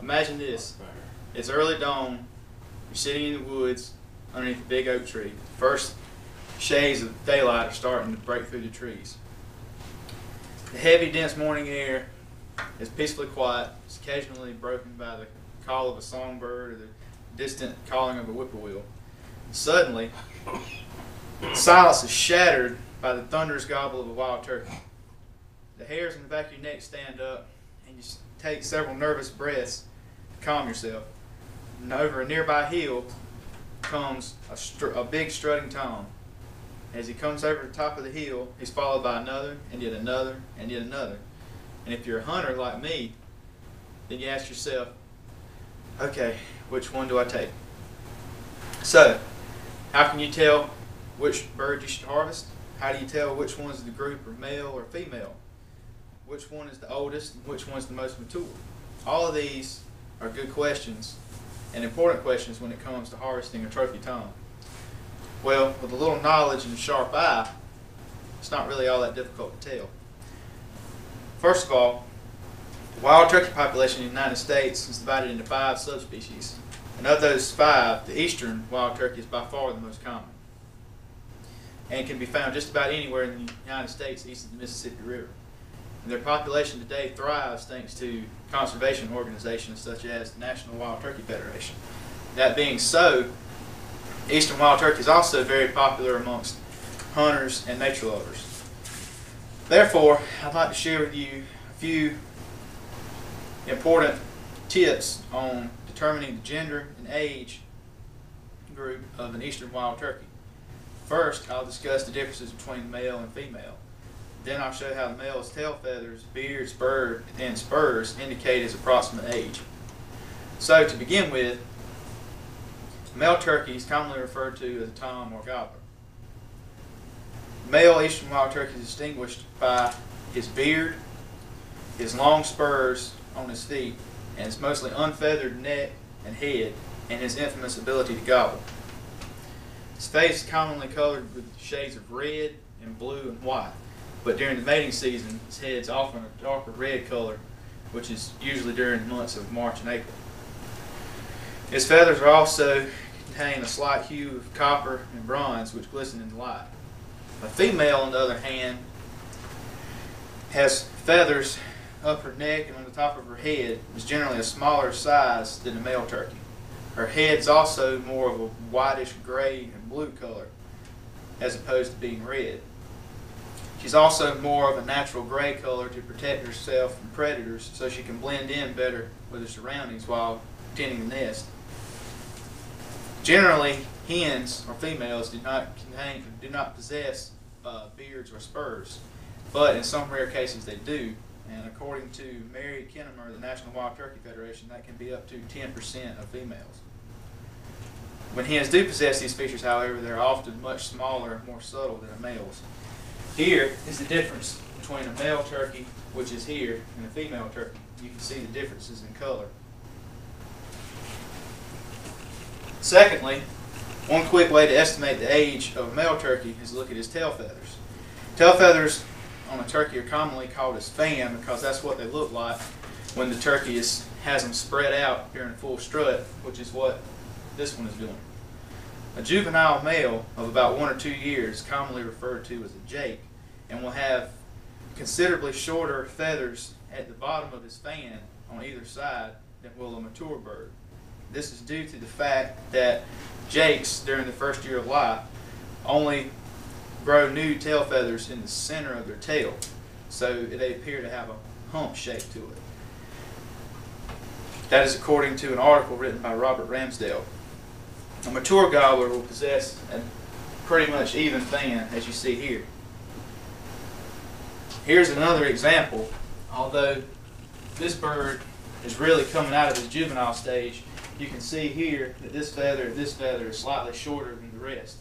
Imagine this. It's early dawn. You're sitting in the woods underneath a big oak tree. First shades of daylight are starting to break through the trees. The heavy, dense morning air is peacefully quiet. It's occasionally broken by the call of a songbird or the distant calling of a whippoorwill. Suddenly, the silence is shattered by the thunderous gobble of a wild turkey. The hairs on the back of your neck stand up, and you take several nervous breaths to calm yourself. And over a nearby hill comes a big strutting tom. As he comes over the top of the hill, he's followed by another, and yet another, and yet another. And if you're a hunter like me, then you ask yourself, okay, which one do I take? So, how can you tell which bird you should harvest? How do you tell which one's of the group are male or female? Which one is the oldest and which one's the most mature? All of these are good questions and important questions when it comes to harvesting a trophy tom. Well, with a little knowledge and a sharp eye, it's not really all that difficult to tell. First of all, the wild turkey population in the United States is divided into 5 subspecies. And of those 5, the eastern wild turkey is by far the most common, and can be found just about anywhere in the United States east of the Mississippi River. And their population today thrives thanks to conservation organizations such as the National Wild Turkey Federation. That being so, eastern wild turkey is also very popular amongst hunters and nature lovers. Therefore, I'd like to share with you a few important tips on determining the gender and age group of an eastern wild turkey. First, I'll discuss the differences between male and female. Then I'll show how the male's tail feathers, beard, spur, and spurs indicate his approximate age. So, to begin with, male turkey is commonly referred to as a tom or gobbler. Male eastern wild turkey is distinguished by his beard, his long spurs on his feet, and his mostly unfeathered neck and head, and his infamous ability to gobble. His face is commonly colored with shades of red and blue and white, but during the mating season, his head is often a darker red color, which is usually during the months of March and April. His feathers are also contain a slight hue of copper and bronze, which glisten in the light. A female, on the other hand, has feathers up her neck and on the top of her head, is generally a smaller size than the male turkey. Her head's also more of a whitish gray and blue color, as opposed to being red. She's also more of a natural gray color to protect herself from predators, so she can blend in better with her surroundings while tending the nest. Generally, hens or females do not possess beards or spurs, but in some rare cases they do. And according to Mary Kinnemer of the National Wild Turkey Federation, that can be up to 10% of females. When hens do possess these features, however, they're often much smaller and more subtle than the males. Here is the difference between a male turkey, which is here, and a female turkey. You can see the differences in color. Secondly, one quick way to estimate the age of a male turkey is to look at his tail feathers. Tail feathers on a turkey are commonly called as fan because that's what they look like when the turkey has them spread out during full strut, which is what this one is doing. A juvenile male of about 1 or 2 years is commonly referred to as a jake and will have considerably shorter feathers at the bottom of his fan on either side than will a mature bird. This is due to the fact that jakes during the first year of life only grow new tail feathers in the center of their tail, so they appear to have a hump shape to it. That is according to an article written by Robert Ramsdale. A mature gobbler will possess a pretty much even fan, as you see here. Here's another example. Although this bird is really coming out of his juvenile stage, you can see here that this feather is slightly shorter than the rest.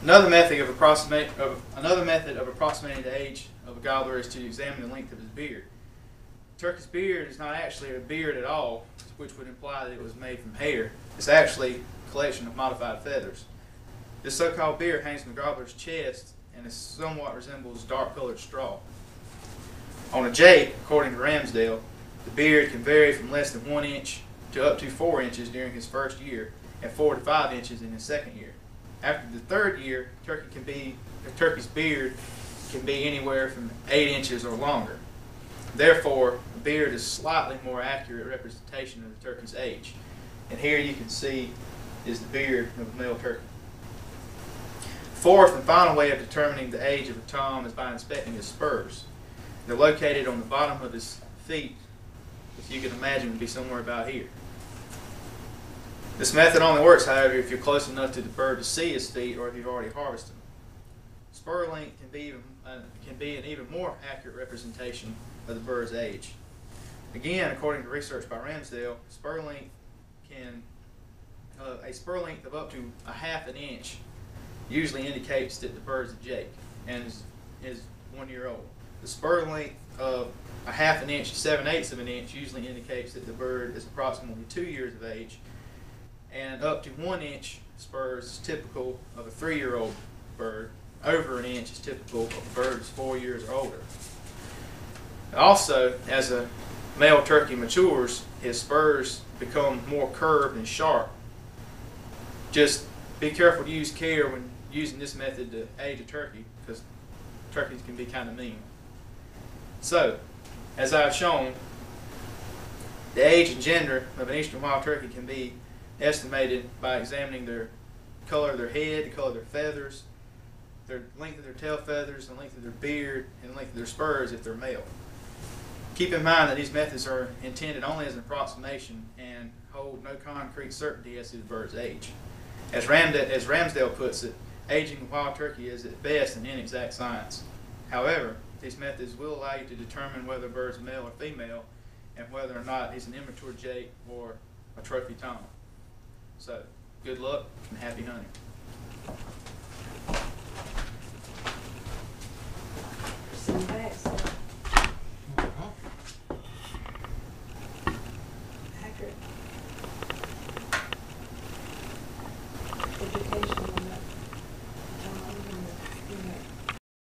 Another method of approximating the age of a gobbler is to examine the length of his beard. The turkey's beard is not actually a beard at all, which would imply that it was made from hair. It's actually a collection of modified feathers. This so-called beard hangs from the gobbler's chest and it somewhat resembles dark-colored straw. On a jake, according to Ramsdale, the beard can vary from less than 1 inch to up to 4 inches during his first year and 4 to 5 inches in his second year. After the third year, a turkey's beard can be anywhere from 8 inches or longer. Therefore, a beard is slightly more accurate representation of the turkey's age. And here you can see is the beard of a male turkey. Fourth and final way of determining the age of a tom is by inspecting his spurs. They're located on the bottom of his feet, which you can imagine would be somewhere about here. This method only works, however, if you're close enough to the bird to see his feet or if you've already harvested them. Spur length can be an even more accurate representation of the bird's age. Again, according to research by Ramsdale, a spur length of up to a half an inch usually indicates that the bird's a jake and is 1 year old. The spur length of a half an inch to 7/8 of an inch usually indicates that the bird is approximately 2 years of age, and up to 1 inch spurs is typical of a 3-year-old bird. Over an inch is typical of a bird that's 4 years or older. Also, as a male turkey matures, his spurs become more curved and sharp. Just be careful to use care when using this method to age a turkey, because turkeys can be kind of mean. So, as I've shown, the age and gender of an eastern wild turkey can be estimated by examining their color of their head, the color of their feathers, the length of their tail feathers, the length of their beard, and the length of their spurs if they're male. Keep in mind that these methods are intended only as an approximation and hold no concrete certainty as to the bird's age. As Ramsdale puts it, aging a wild turkey is at best an inexact science. However, these methods will allow you to determine whether a bird's male or female and whether or not he's an immature jake or a trophy tom. So, good luck and happy hunting.